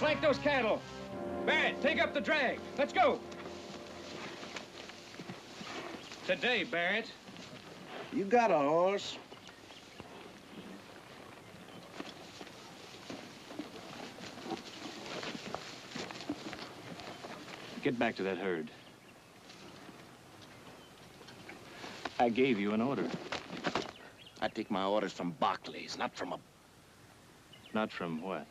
flank those cattle. Barrett, take up the drag. Let's go. Today, Barrett. You got a horse? Get back to that herd. I gave you an order. I take my orders from Barkley's, not from a... Not from what?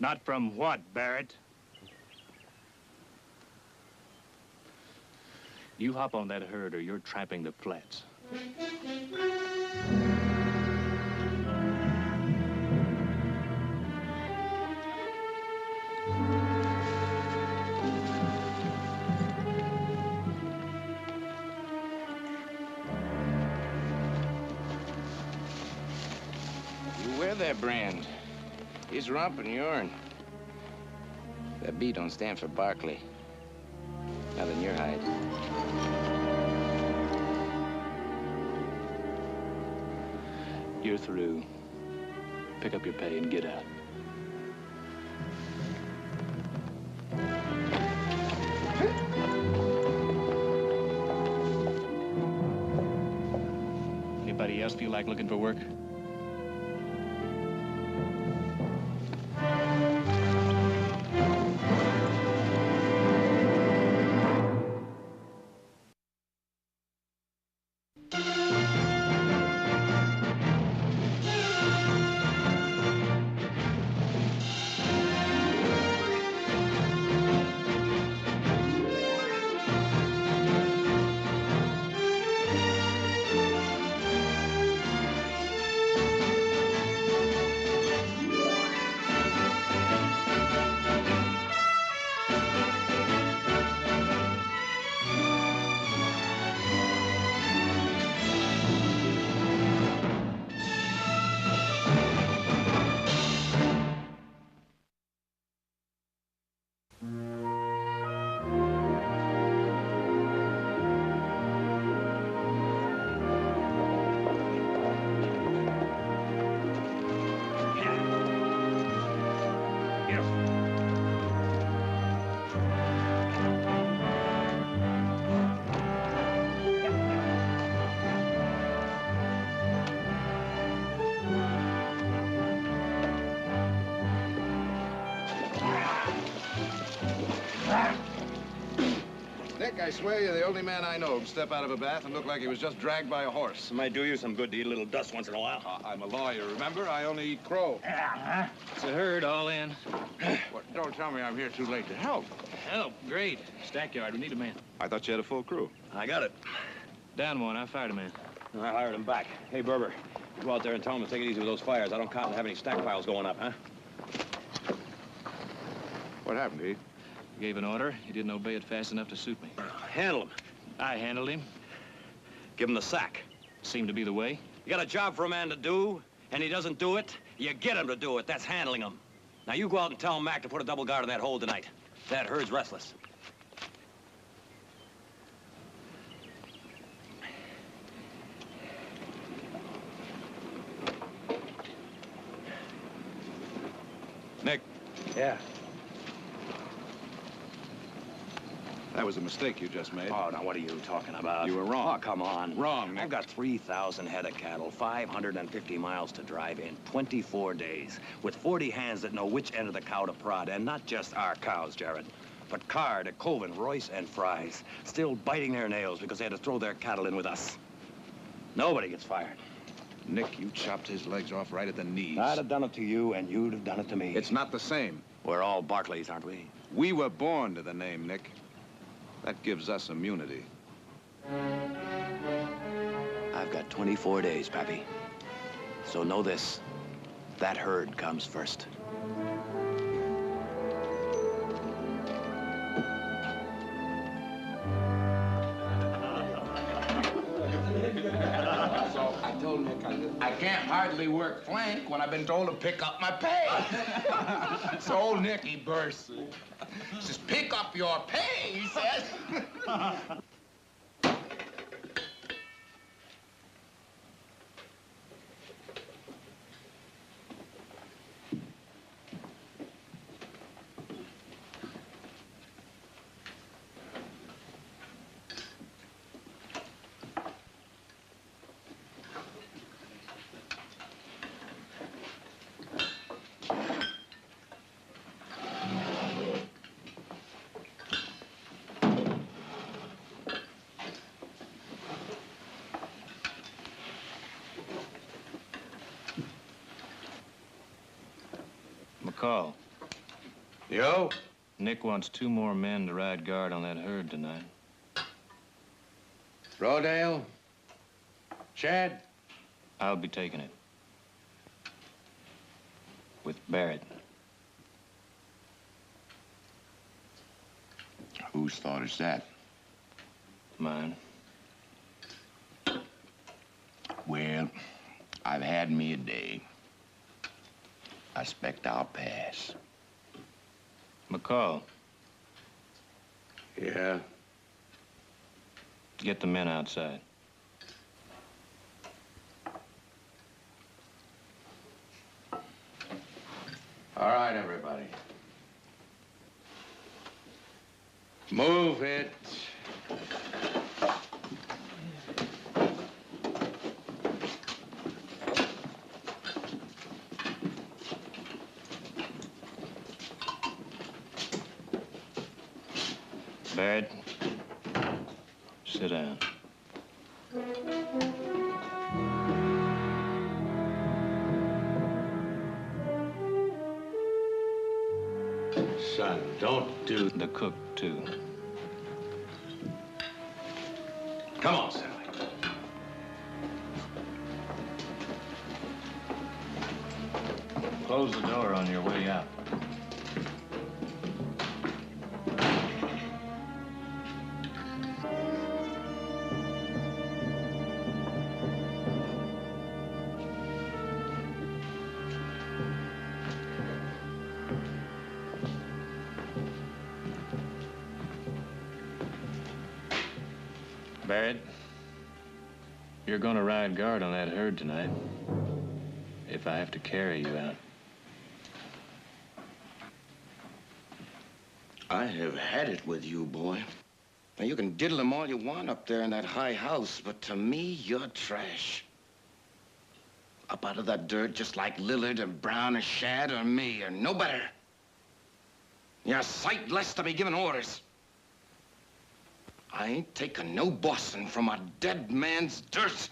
Not from what, Barrett? You hop on that herd or you're tramping the flats. You wear that brand. He's romping yourn. That B don't stand for Barkley. Not in your hide. You're through. Pick up your pay and get out. Anybody else feel like looking for work? Nick, I swear you're the only man I know who'd step out of a bath and look like he was just dragged by a horse. It might do you some good to eat a little dust once in a while. I'm a lawyer, remember? I only eat crow. It's a herd all in. What, don't tell me I'm here too late to help. Help, great. Stackyard, we need a man. I thought you had a full crew. I got it. Down one, I fired a man. I hired him back. Hey, Berber, you go out there and tell him to take it easy with those fires. I don't count to have any stack piles going up, huh? What happened, Heath? Gave an order. He didn't obey it fast enough to suit me. Handle him. I handled him. Give him the sack. Seemed to be the way. You got a job for a man to do, and he doesn't do it, you get him to do it. That's handling him. Now, you go out and tell Mac to put a double guard in that hole tonight. That herd's restless. Nick. Yeah. That was a mistake you just made. Oh, now what are you talking about? You were wrong. Oh, come on. Wrong, Nick. I've got 3,000 head of cattle, 550 miles to drive in 24 days, with 40 hands that know which end of the cow to prod, and not just our cows, Jared, but Card, Coven, Royce, and Fry's, still biting their nails because they had to throw their cattle in with us. Nobody gets fired. Nick, you chopped his legs off right at the knees. I'd have done it to you, and you'd have done it to me. It's not the same. We're all Barkleys, aren't we? We were born to the name, Nick. That gives us immunity. I've got 24 days, Pappy. So know this, that herd comes first. So I told Nick I can't hardly work flank when I've been told to pick up my pay. So old Nick, he bursts. He says, pick up your pay, he says. McCall. Yo? Nick wants 2 more men to ride guard on that herd tonight. Rodale? Chad? I'll be taking it. With Barrett. Whose thought is that? Mine. Well, I've had me a day. I expect I'll pass. McCall, Yeah? get the men outside. All right, everybody. Move it. Barrett, sit down. Son, don't do... The cook, too. Come on, Sally. Close the door on your way out. Barrett, you're gonna ride guard on that herd tonight. If I have to carry you out. I have had it with you, boy. Now, you can diddle them all you want up there in that high house, but to me, you're trash. Up out of that dirt just like Lillard or Brown or Shad or me or no better. You're a sight less to be giving orders. I ain't taking no bossing from a dead man's dirt.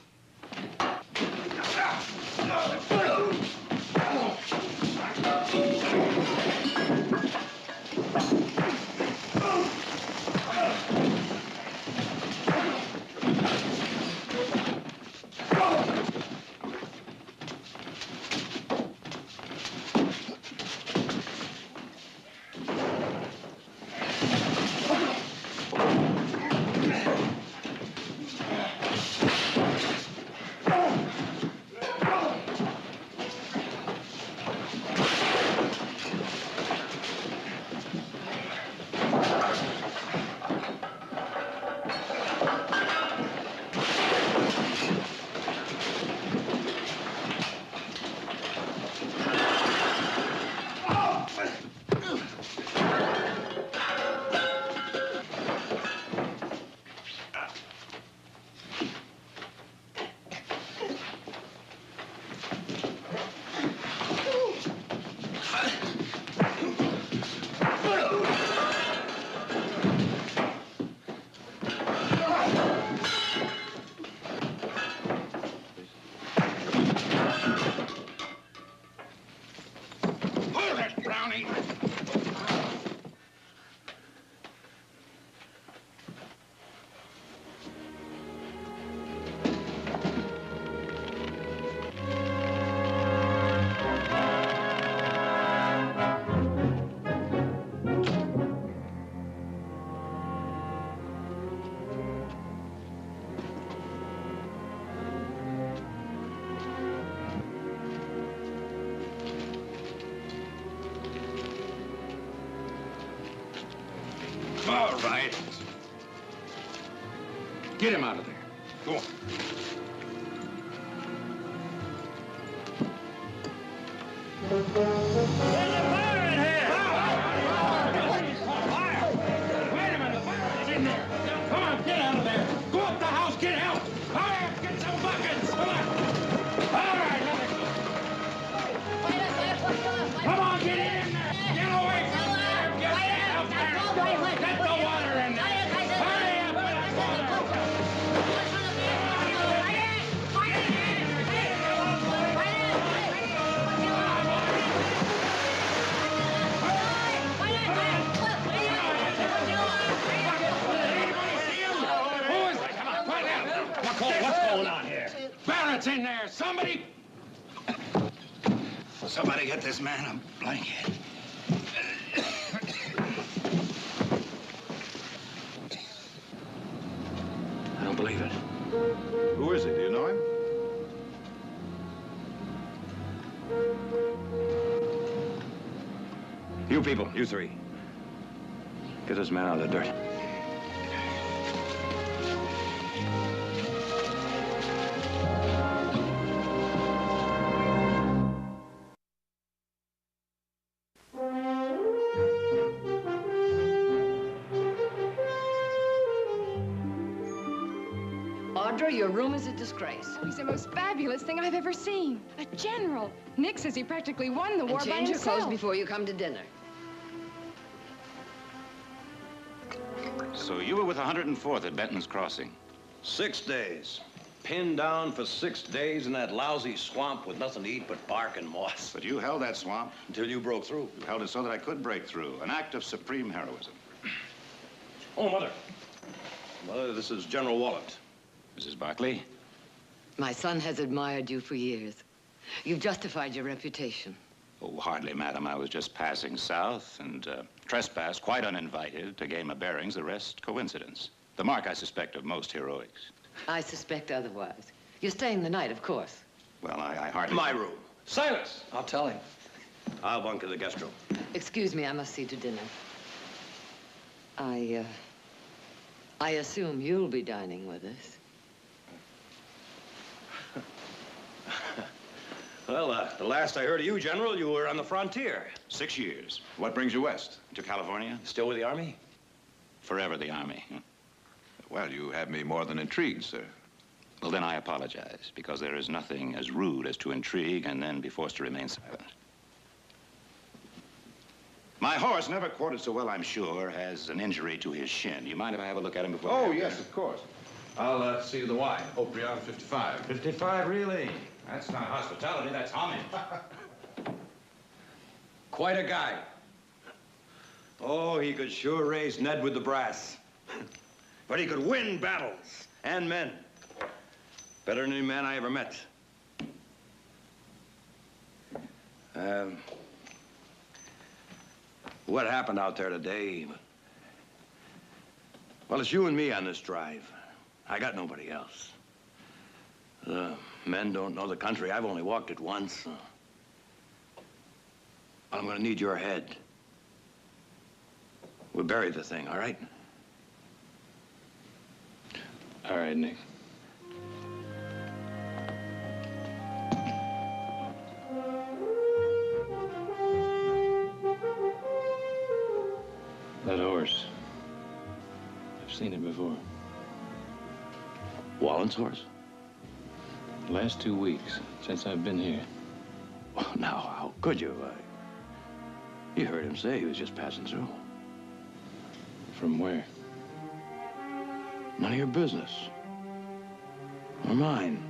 All right. Get him out of there. Go on. What's going on here? Barrett's in there. Somebody get this man a blanket. I don't believe it. Who is he? Do you know him? You people, you three. Get this man out of the dirt. Audra, your room is a disgrace. He's the most fabulous thing I've ever seen. A general. Nick says he practically won the war by Change your himself. clothes before you come to dinner. So you were with 104th at Benton's Crossing? 6 days. Pinned down for 6 days in that lousy swamp with nothing to eat but bark and moss. But you held that swamp. Until you broke through. You held it so that I could break through. An act of supreme heroism. Oh, Mother. Mother, this is General Wallet. Mrs. Barkley? My son has admired you for years. You've justified your reputation. Oh, hardly, madam. I was just passing south and trespassed quite uninvited to gain my bearings. The rest, coincidence. The mark, I suspect, of most heroics. I suspect otherwise. You're staying the night, of course. Well, I hardly... My room. Silence! I'll tell him. I'll bunk in the guest room. Excuse me, I must see to dinner. I assume you'll be dining with us. Well, the last I heard of you, General, you were on the frontier. 6 years. What brings you west? To California. Still with the Army? Forever the Army. Well, you have me more than intrigued, sir. Well, then I apologize, because there is nothing as rude as to intrigue and then be forced to remain silent. My horse, never quartered so well, I'm sure, has an injury to his shin. You mind if I have a look at him before? Oh, yes, of course. I'll see you the wine. Hope beyond 55. 55, really? That's not hospitality, that's homage. Quite a guy. Oh, he could sure raise Ned with the brass. But he could win battles and men. Better than any man I ever met. What happened out there today? Well, it's you and me on this drive. I got nobody else. The men don't know the country. I've only walked it once. I'm gonna need your head. We'll bury the thing, all right? All right, Nick. That horse. I've seen it before. Wallen's horse? The last 2 weeks, since I've been here. Well, now, how could you? You heard him say he was just passing through. From where? None of your business. Or mine.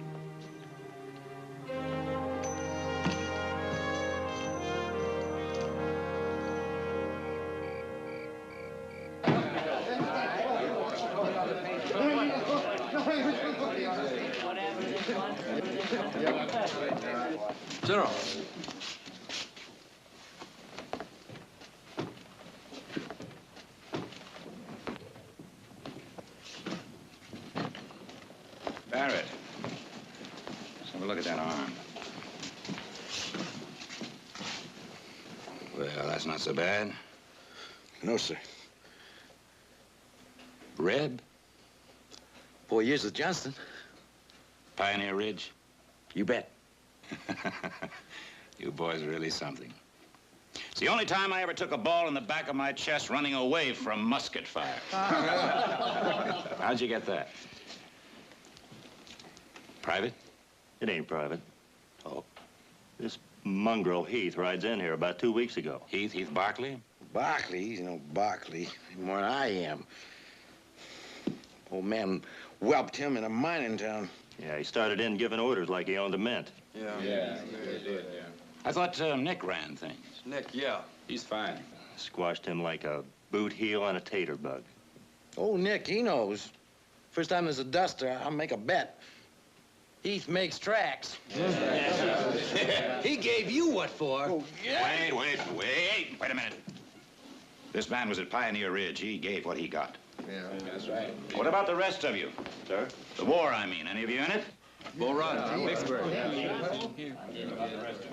General. Barrett. Let's have a look at that arm. Well, that's not so bad. No, sir. Reb? 4 years with Johnston. Pioneer Ridge? You bet. You boys are really something. It's the only time I ever took a ball in the back of my chest running away from musket fire. How'd you get that? Private? It ain't private. Oh. This mongrel Heath rides in here about 2 weeks ago. Heath Barkley? Barkley, you know, Barkley, more than I am. Old man whelped him in a mining town. Yeah, he started in giving orders like he owned a mint. Yeah, they did, yeah. I thought Nick ran things. Nick, yeah. He's fine. Squashed him like a boot heel on a tater bug. Oh, Nick, he knows. First time there's a duster, I'll make a bet. Heath makes tracks. He gave you what for? Oh, yeah. Wait a minute. This man was at Pioneer Ridge. He gave what he got. Yeah, that's right. What about the rest of you? Sir? The war, I mean. Any of you in it? Bull Run, Vicksburg.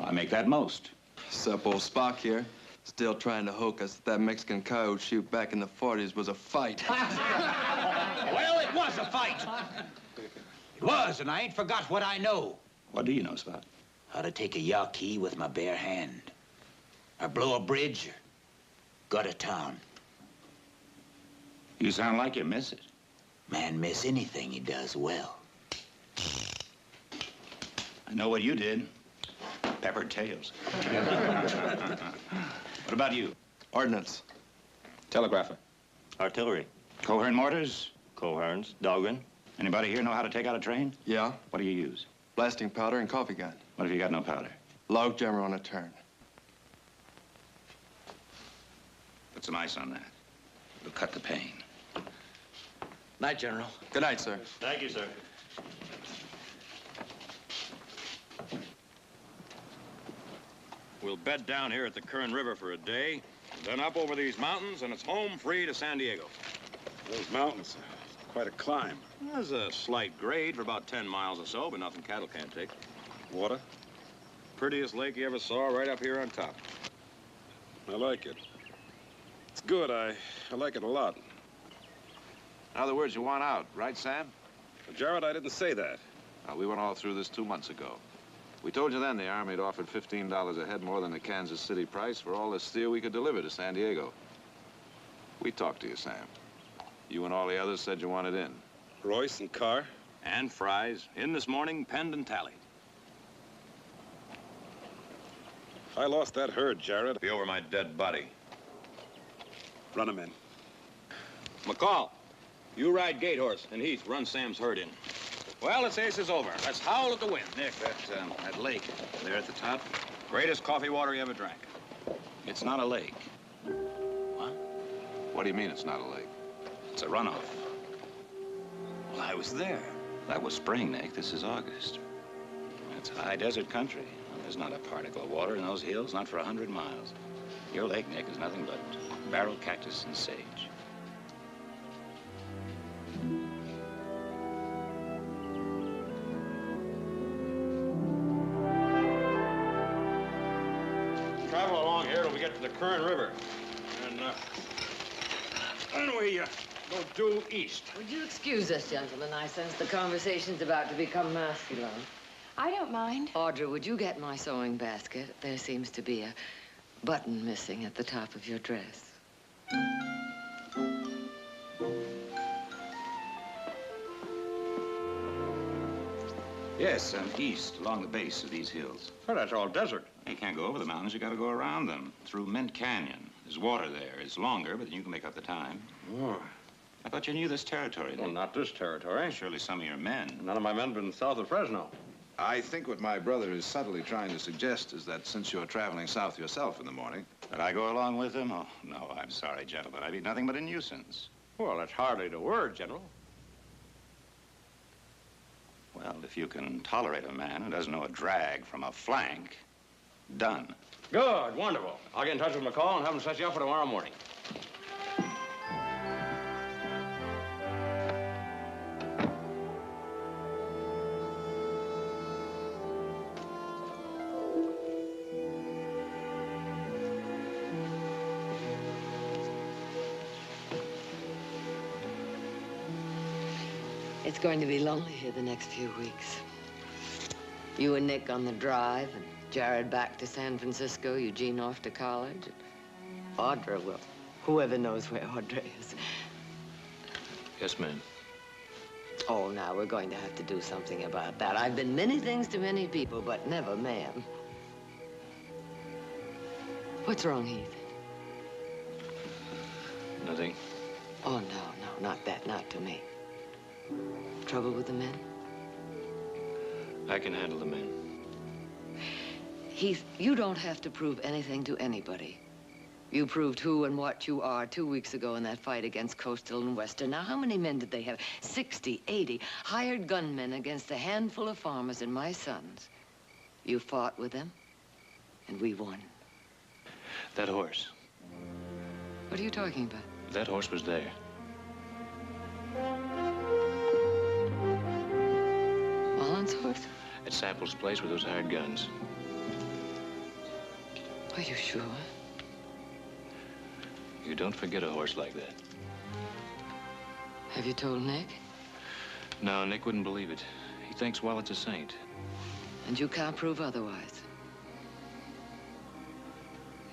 I make that most. Sup, old Spock here. Still trying to hook us that Mexican coyote shoot back in the 40s was a fight. Well, it was a fight. It was, and I ain't forgot what I know. What do you know, Spot? How to take a Yaqui with my bare hand. Or blow a bridge, or gut a town. You sound like you miss it. Man miss anything he does well. I know what you did. Peppered tails. What about you? Ordnance. Telegrapher. Artillery. Coherent mortars? Coherence. Dahlgren. Anybody here know how to take out a train? Yeah. What do you use? Blasting powder and coffee gun. What if you got no powder? Log jammer on a turn. Put some ice on that. It'll cut the pain. Night, General. Good night, sir. Thank you, sir. We'll bed down here at the Kern River for a day, then up over these mountains, and it's home free to San Diego. Those mountains, quite a climb. There's a slight grade for about 10 miles or so, but nothing cattle can't take. Water? Prettiest lake you ever saw right up here on top. I like it. It's good. I like it a lot. In other words, you want out, right, Sam? But Jared, I didn't say that. We went all through this 2 months ago. We told you then the Army had offered $15 a head more than the Kansas City price for all the steel we could deliver to San Diego. We talked to you, Sam. You and all the others said you wanted in. Royce and Carr? And Fries, in this morning, penned and tallied. I lost that herd, Jared. Be over my dead body. Run him in. McCall, you ride Gate Horse, and Heath, run Sam's herd in. Well, it's aces over. Let's howl at the wind. Nick, that lake there at the top, Greatest coffee water you ever drank. it's not a lake. What do you mean it's not a lake? It's a runoff. Well, I was there. That was spring, Nick. This is August. It's high desert country. There's not a particle of water in those hills, not for 100 miles. Your lake, Nick, is nothing but barrel cactus and sage. Travel along here till we get to the Kern River. And, then we go due east. Would you excuse us, gentlemen? I sense the conversation's about to become masculine. I don't mind. Audra, would you get my sewing basket? There seems to be a button missing at the top of your dress. Yes, east, along the base of these hills. Well, that's all desert. You can't go over the mountains. You got to go around them, through Mint Canyon. There's water there. It's longer, but you can make up the time. Oh. I thought you knew this territory. Well, Nick. not this territory. Surely some of your men. None of my men have been south of Fresno. I think what my brother is subtly trying to suggest is that since you're traveling south yourself in the morning... That I go along with them? Oh, no, I'm sorry, gentlemen. I'd be nothing but a nuisance. Well, that's hardly the word, General. Well, if you can tolerate a man who doesn't know a drag from a flank, done. Good, wonderful. I'll get in touch with McCall and have him set you up for tomorrow morning. It's going to be lonely here the next few weeks. You and Nick on the drive, and Jared back to San Francisco, Eugene off to college. Audra will. Whoever knows where Audra is. Yes, ma'am. Oh, now we're going to have to do something about that. I've been many things to many people, but never ma'am. What's wrong, Heath? Nothing. Oh, no, not that, not to me. Trouble with the men? I can handle the men. Heath, you don't have to prove anything to anybody. You proved who and what you are 2 weeks ago in that fight against Coastal and Western. Now, how many men did they have? 60, 80 hired gunmen against a handful of farmers and my sons. You fought with them, and we won. That horse. What are you talking about? That horse was there. Mullen's horse? At Sapple's place with those hired guns. Are you sure? You don't forget a horse like that. Have you told Nick? No, Nick wouldn't believe it. He thinks Wallet's a saint. And you can't prove otherwise?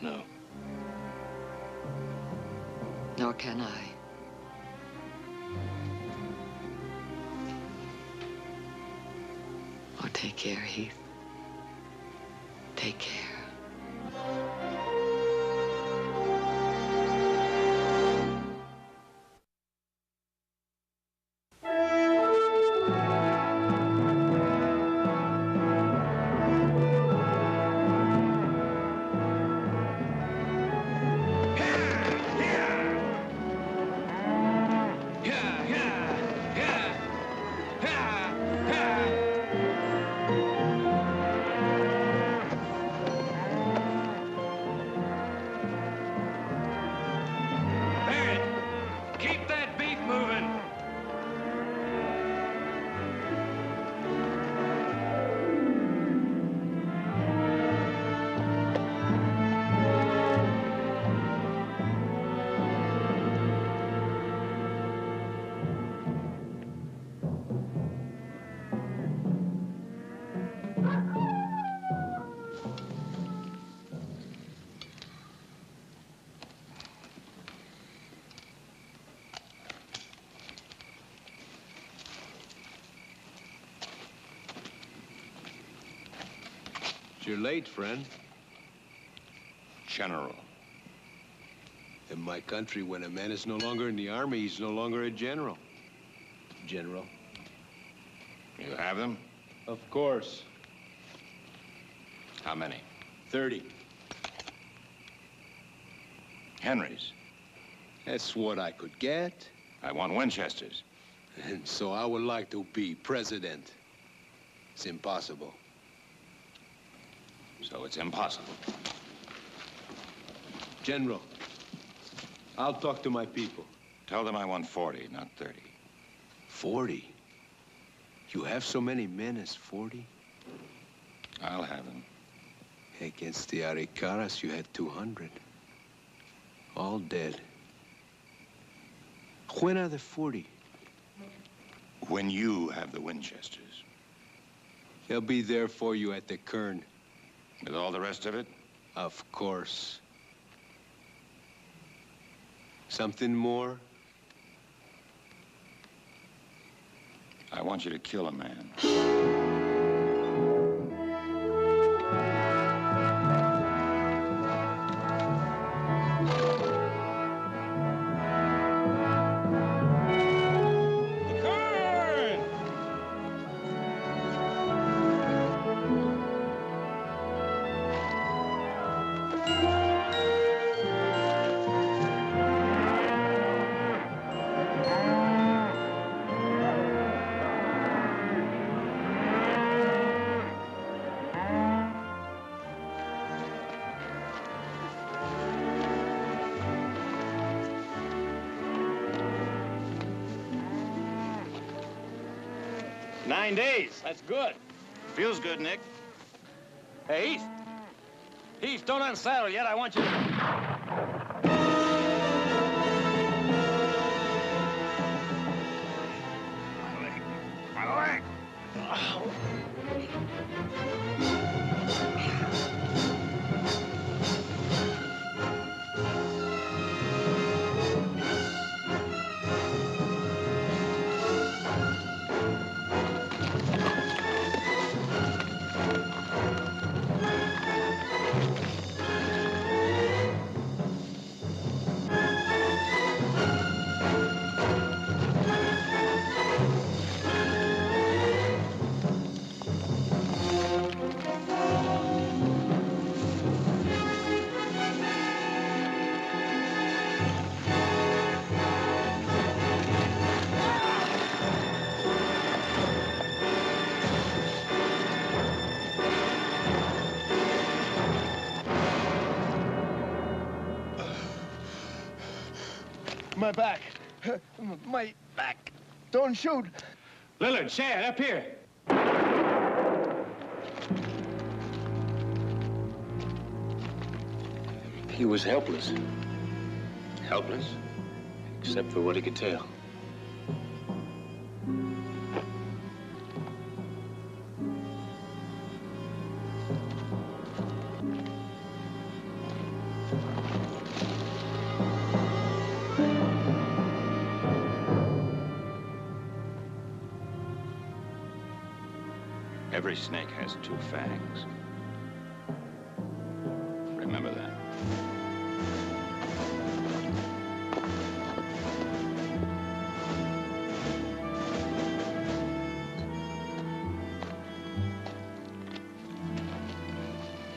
No. Nor can I. Oh, take care, Heath. Take care. You're late, friend. General. In my country, when a man is no longer in the army, he's no longer a general. General. You have them? Of course. How many? 30. Henrys. That's what I could get. I want Winchesters. And so I would like to be president. It's impossible. So it's impossible. General, I'll talk to my people. Tell them I want 40, not 30. 40? You have so many men as 40? I'll have them. Against the Aricaras, you had 200. All dead. When are the 40? When you have the Winchesters. They'll be there for you at the Kern. With all the rest of it? Of course. Something more? I want you to kill a man. Nine days. That's good. Feels good, Nick. Hey, Heath. Heath, don't unsaddle yet. I want you to... My leg! My back. My back. Don't shoot. Lillard, Shad, up here. He was helpless. Helpless? Except for what he could tell. Every snake has two fangs. Remember that.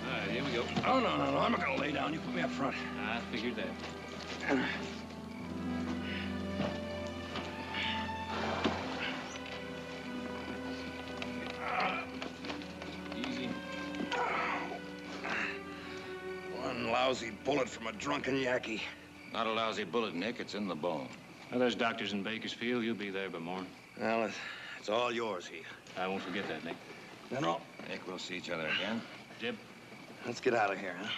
All right, here we go. Oh, no, I'm not gonna lay down. You put me up front. I figured that. Easy. One lousy bullet from a drunken Yankee. Not a lousy bullet, Nick. It's in the bone. Well, there's doctors in Bakersfield. You'll be there by morning. Well, it's all yours, Heath. I won't forget that, Nick. No. Nick, we'll see each other again. Jib. Let's get out of here, huh?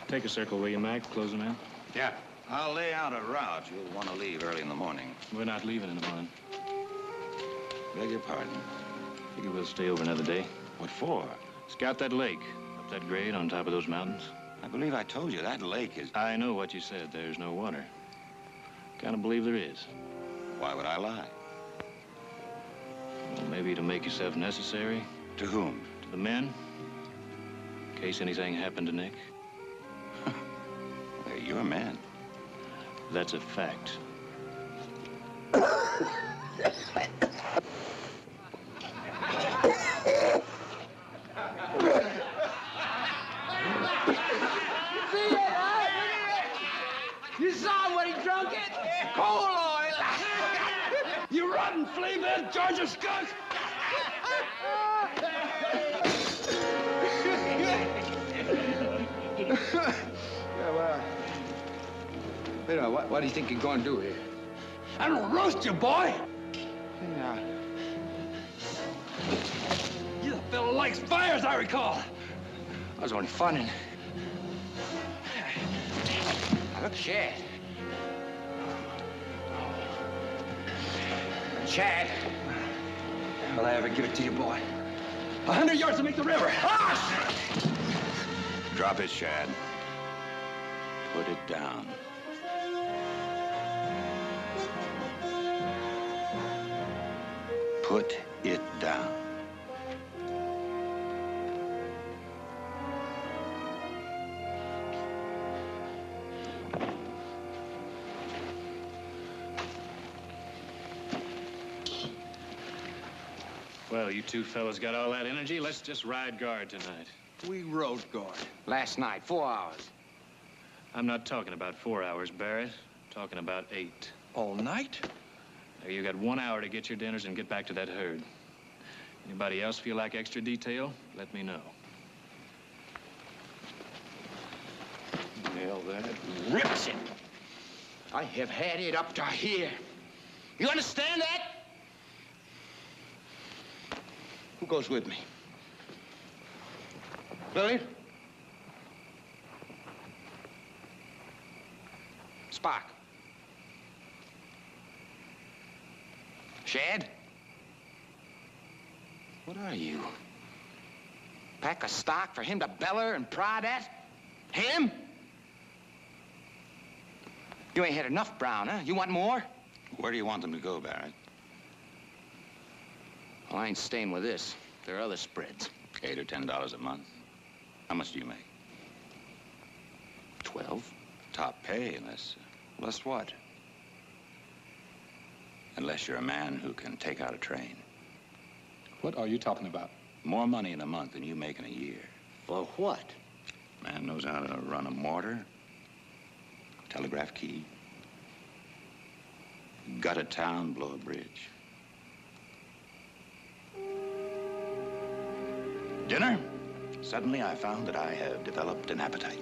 Take a circle, will you, Mac? Close them in. Yeah. I'll lay out a route. You'll want to leave early in the morning. We're not leaving in the morning. Beg your pardon. Figure we'll stay over another day. What for? Scout that lake, up that grade on top of those mountains. I believe I told you that lake is... I know what you said. There's no water. Kind of believe there is. Why would I lie? Well, maybe to make yourself necessary. To whom? To the men. In case anything happened to Nick. They're your men. That's a fact. You saw what he drunk it? Coal oil. You rotten flea-bit, Georgia skunk! Yeah, well, what do you think you're going to do here? I'm gonna roast you, boy! Yeah. You the fellow likes fire, as I recall. I was only funning. Now, look, Chad. Chad. Will I ever give it to you, boy? 100 yards to make the river. Ah! Drop it, Shad. Put it down. Put it down. Well, you two fellas got all that energy. Let's just ride guard tonight. We rode guard. Last night, 4 hours. I'm not talking about 4 hours, Barrett. I'm talking about 8. All night? Now, you got 1 hour to get your dinners and get back to that herd. Anybody else feel like extra detail? Let me know. Well, that rips it. I have had it up to here. You understand that? Who goes with me? Billy? Spock? Shad? What are you? Pack of stock for him to beller and prod at? Him? You ain't had enough, Brown, huh? You want more? Where do you want them to go, Barrett? Well, I ain't staying with this. There are other spreads. $8 or $10 a month. How much do you make? 12. Top pay, unless... Less what? Unless you're a man who can take out a train. What are you talking about? More money in a month than you make in a year. For what? Man knows how to run a mortar, telegraph key, gut a town, blow a bridge. Dinner? Suddenly, I found that I have developed an appetite.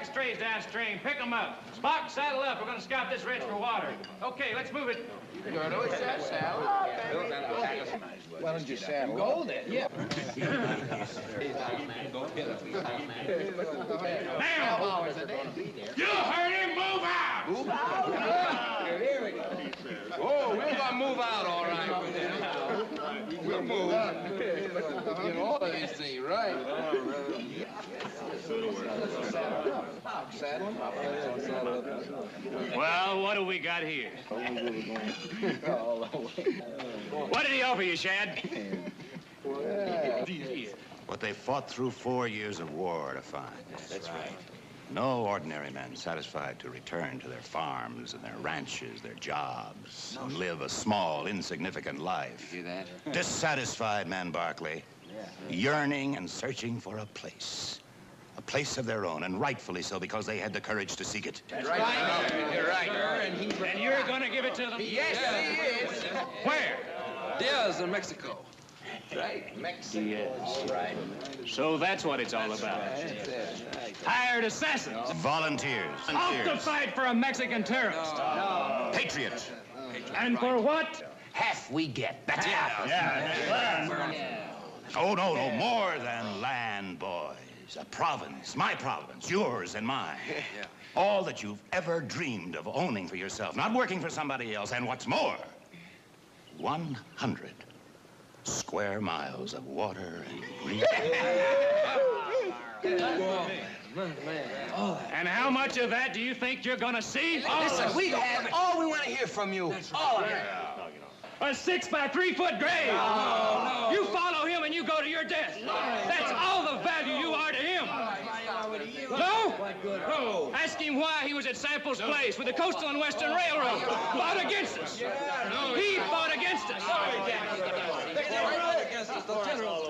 Strays downstream. Pick them up. Spock, saddle up. We're going to scout this ridge for water. Okay, let's move it. Gordo, it's that saddle. Why don't you saddle? Go then. Yeah. Now! You heard him! Move out! Move out? Here we go. Oh, we're going to move out, all right. We'll move. Get all of these things right. Well, what do we got here? What did he offer you, Shad? What they fought through 4 years of war to find. That's right. No ordinary men satisfied to return to their farms and their ranches, their jobs, and live a small, insignificant life. You hear that? Dissatisfied men, Barkley. Yearning and searching for a place of their own, and rightfully so, because they had the courage to seek it. That's right. You're right. And you're going to give it to them? Yes, he is. Where? Diaz in Mexico. Right, Mexico. Right. So that's what it's all about. Hired assassins. Volunteers. Off to fight for a Mexican terrorist. No. Patriot. And for what? Half we get. That's it. Oh, no, more than land, boys. A province, my province, yours and mine. All that you've ever dreamed of owning for yourself, not working for somebody else. And what's more, 100 square miles of water and green. And how much of that do you think you're gonna see? Listen, we have all we want to hear from you. All of it. A 6 by 3 foot grave. No. You follow him and you go to your death. That's all the value you are to him. No? No. Ask him why he was at Sample's place with the Coastal and Western Railroad. Fought against us. He fought against us. They never fought against us. The generals.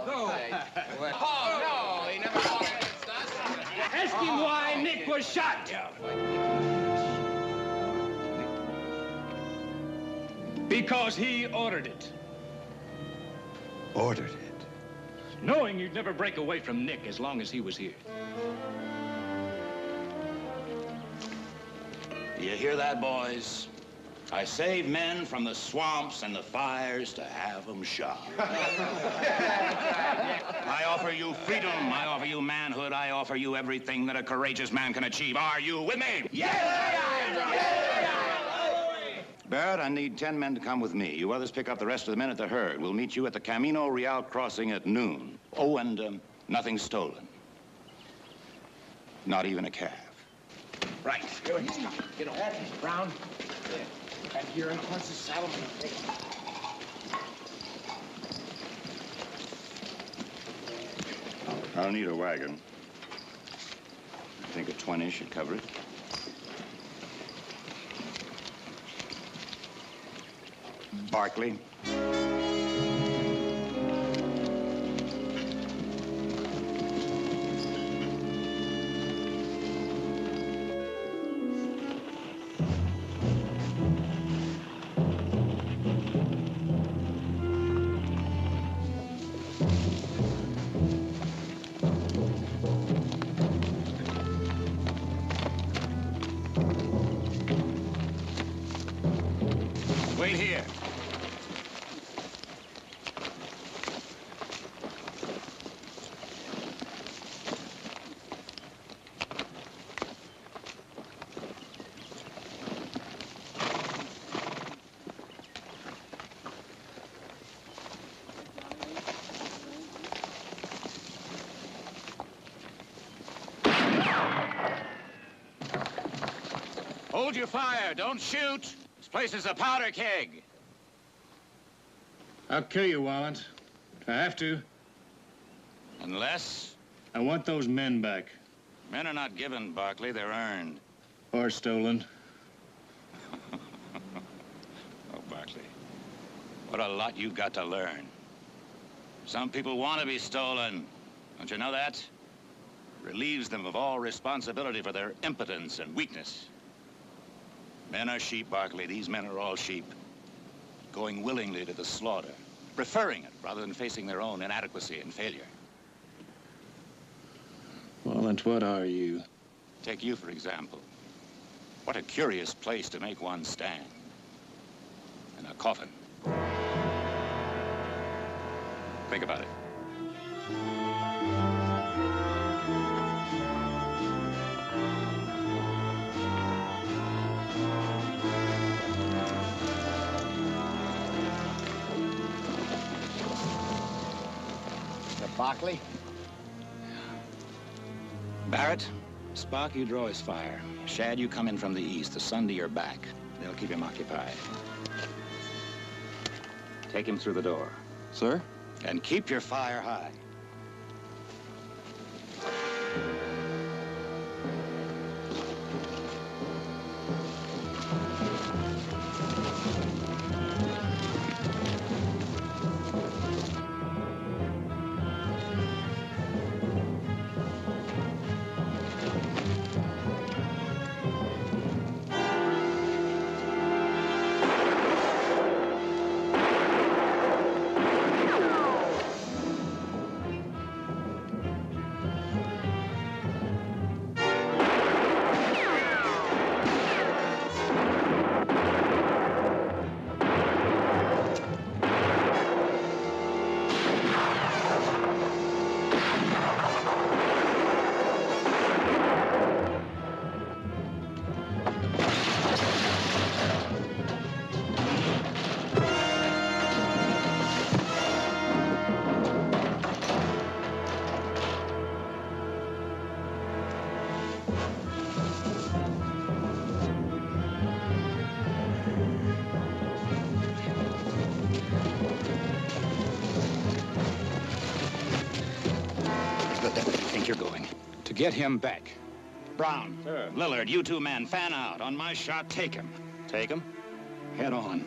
No. Oh, no. He never fought against us. Ask him why Nick was shot. Because he ordered it. Ordered it? Knowing you'd never break away from Nick as long as he was here. You hear that, boys? I save men from the swamps and the fires to have them shot. I offer you freedom. I offer you manhood. I offer you everything that a courageous man can achieve. Are you with me? Barrett, I need 10 men to come with me. You others pick up the rest of the men at the herd. We'll meet you at the Camino Real crossing at noon. Oh, and nothing stolen. Not even a calf. Right. Here he's coming. Get on. Brown. And here in front of the saddle. I'll need a wagon. I think a 20 should cover it. Barkley. Wait here. Hold your fire. Don't shoot. This place is a powder keg. I'll kill you, Wallant. If I have to. Unless? I want those men back. Men are not given, Barkley. They're earned. Or stolen. Oh, Barkley. What a lot you've got to learn. Some people want to be stolen. Don't you know that? Relieves them of all responsibility for their impotence and weakness. Men are sheep, Barkley. These men are all sheep. Going willingly to the slaughter. Preferring it rather than facing their own inadequacy and failure. Wallant, what are you? Take you, for example. What a curious place to make one stand. In a coffin. Think about it. Barkley? Barrett, Spock, you draw his fire. Shad, you come in from the east, the sun to your back. They'll keep him occupied. Take him through the door. Sir? And keep your fire high. Where do you think you're going? To get him back. Brown, Sir. Lillard, you two men, fan out. On my shot, take him. Take him? Head on.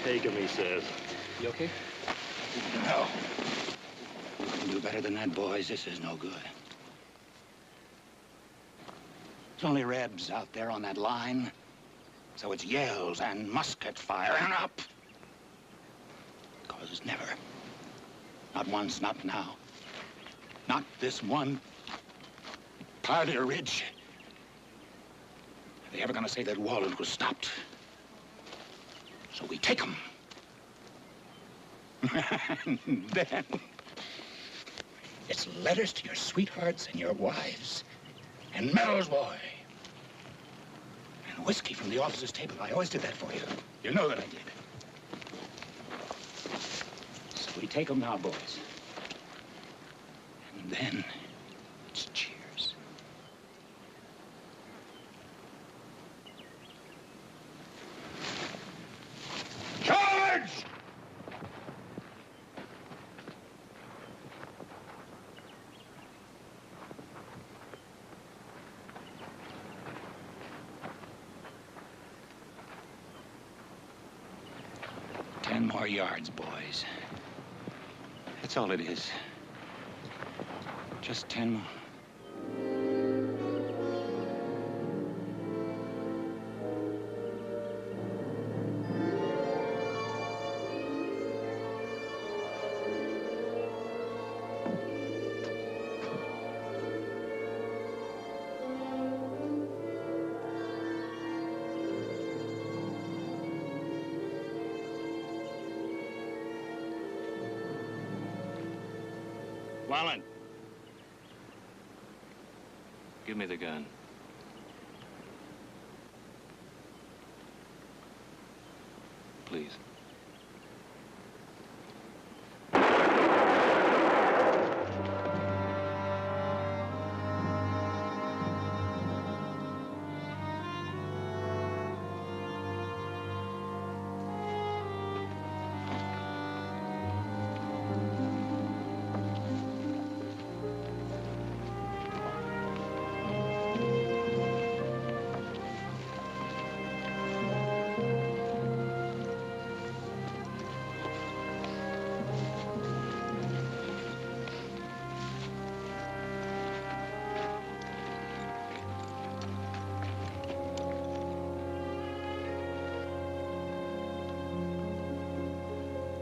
Take him, he says. You okay? No. You can do better than that, boys. This is no good. It's only Rebs out there on that line. So it's yells and musket fire and up. Because never. Not once, not now. Not this one part of the ridge. Are they ever gonna say that Walden was stopped? So we take them. And then it's letters to your sweethearts and your wives. And medals, boy. And whiskey from the officer's table. I always did that for you. You know that I did. So we take them now, boys. And then it's cheers. Charge! Ten more yards, boys. That's all it is. Just 10 more. Wallen. Give me the gun. Please.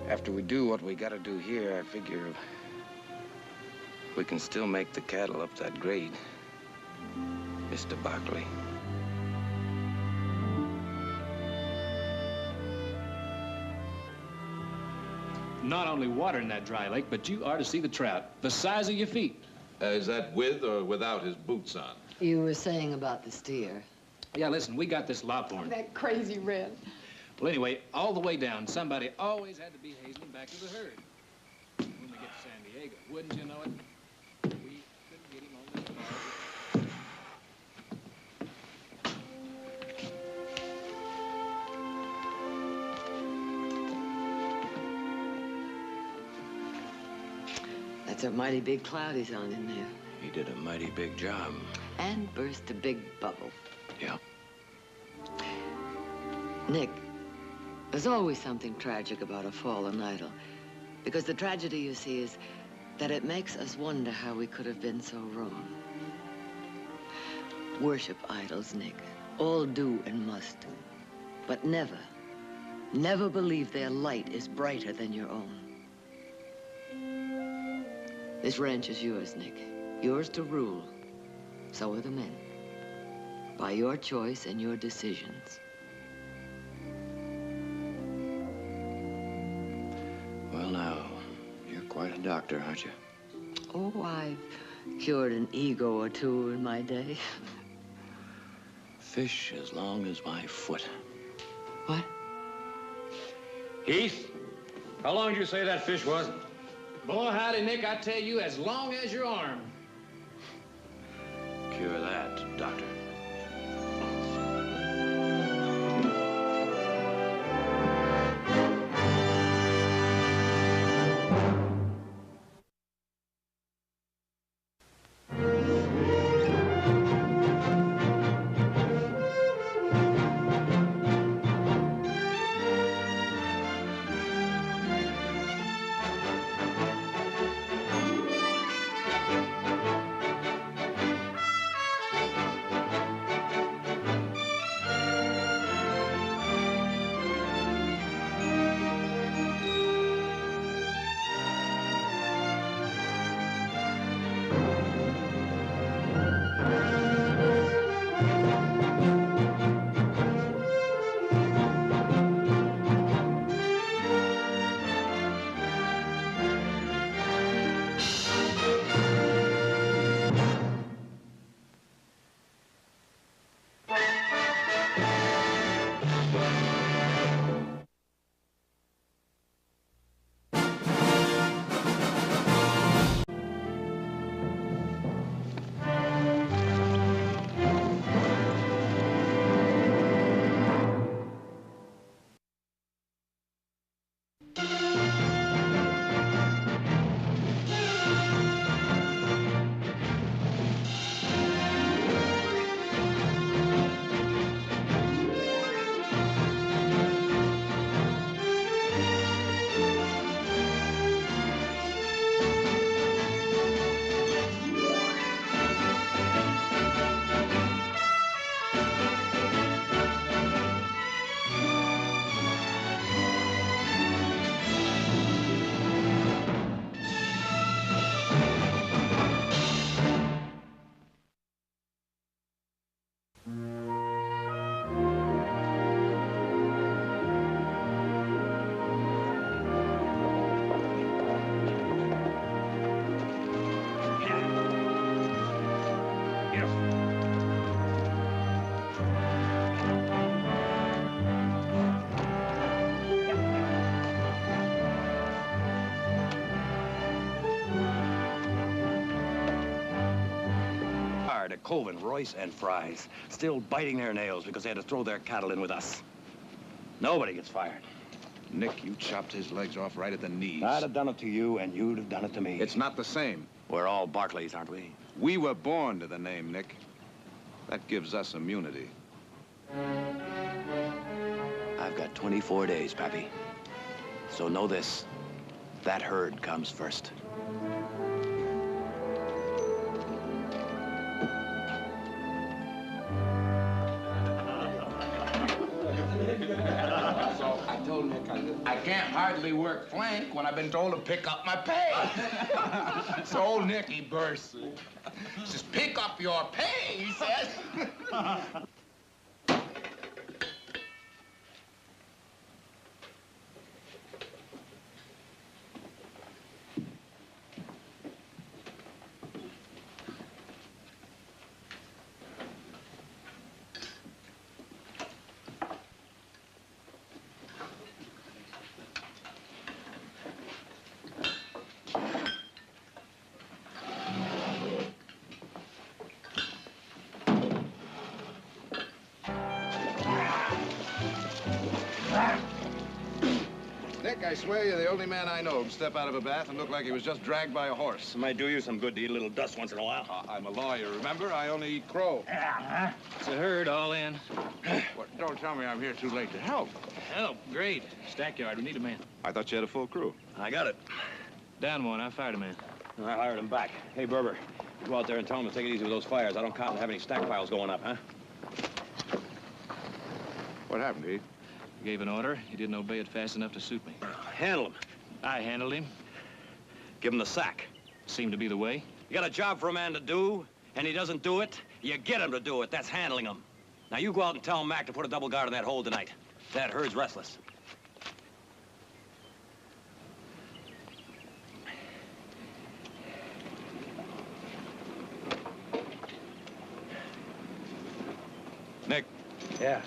After we do what we gotta do here, I figure we can still make the cattle up that grade, Mr. Barkley. Not only water in that dry lake, but you are to see the trout, the size of your feet. Is that with or without his boots on? You were saying about the steer. Yeah, listen, we got this lophorn. That crazy Red. Well, anyway, all the way down, somebody always had to be hazeling back to the herd. When we get to San Diego, wouldn't you know it? We couldn't get him on the That's a mighty big cloud he's on in there. He did a mighty big job. And burst a big bubble. Yeah. Nick, there's always something tragic about a fallen idol. Because the tragedy, you see, is that it makes us wonder how we could have been so wrong. Worship idols, Nick. All do and must. But never, never believe their light is brighter than your own. This ranch is yours, Nick. Yours to rule. So are the men. By your choice and your decisions. Well, now, you're quite a doctor, aren't you? Oh, I've cured an ego or two in my day. Fish as long as my foot. What? Heath, how long did you say that fish was? Boy, howdy, Nick, I tell you, as long as your arm. Cure that, doctor. Coven, Royce, and Fries, still biting their nails because they had to throw their cattle in with us. Nobody gets fired. Nick, you chopped his legs off right at the knees. I'd have done it to you, and you'd have done it to me. It's not the same. We're all Barkleys, aren't we? We were born to the name, Nick. That gives us immunity. I've got 24 days, Pappy. So know this. That herd comes first. So I told Nick, I can't hardly work flank when I've been told to pick up my pay. So old Nick, he bursts. He says, pick up your pay, he says. Nick, I swear you're the only man I know who'd step out of a bath and look like he was just dragged by a horse. It might do you some good to eat a little dust once in a while. I'm a lawyer, remember? I only eat crow. It's a herd all in. Well, don't tell me I'm here too late to help. Help, great. Stackyard, we need a man. I thought you had a full crew. I got it. Down one, I fired a man. I hired him back. Hey, Berber, go out there and tell him to take it easy with those fires. I don't count to have any stack piles going up, huh? What happened, Heath? Gave an order. He didn't obey it fast enough to suit me. Handle him. I handled him. Give him the sack. Seemed to be the way. You got a job for a man to do, and he doesn't do it, you get him to do it. That's handling him. Now, you go out and tell Mac to put a double guard on that hole tonight. That herd's restless. Nick. Yeah.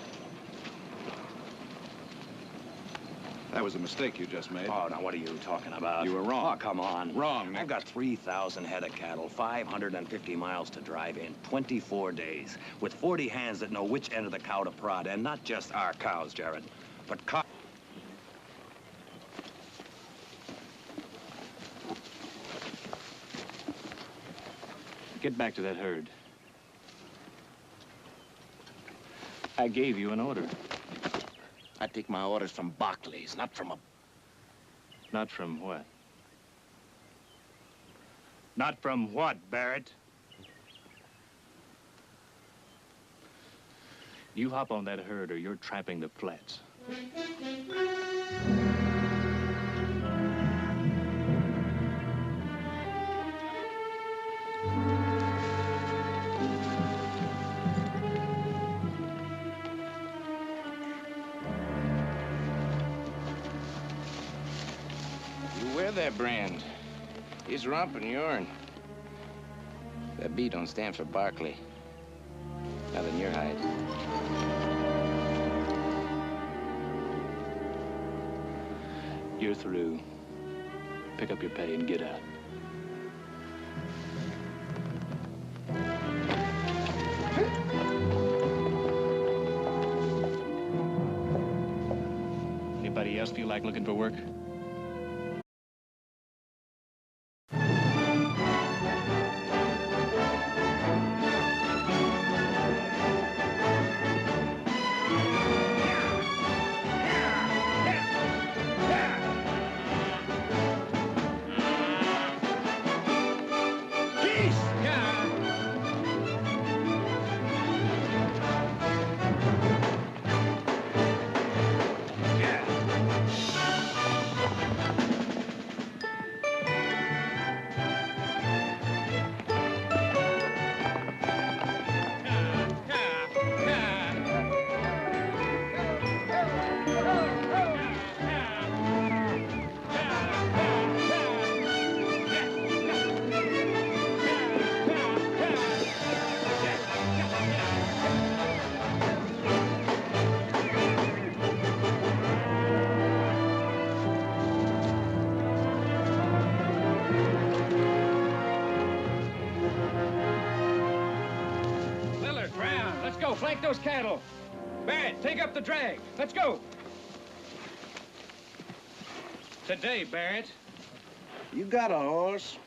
That was a mistake you just made. Oh, now what are you talking about? You were wrong. Oh, come on. Wrong, Nick. I've got 3,000 head of cattle, 550 miles to drive in 24 days, with 40 hands that know which end of the cow to prod, and not just our cows, Jared, but cows. Get back to that herd. I gave you an order. I take my orders from Barkley's, not from a... Not from what? Not from what, Barrett? You hop on that herd or you're tramping the flats. That brand. His rump and urine. That B don't stand for Barkley. Not in your hide. You're through. Pick up your pay and get out. Anybody else feel like looking for work? Flank those cattle. Barrett, take up the drag. Let's go. Today, Barrett. You got a horse?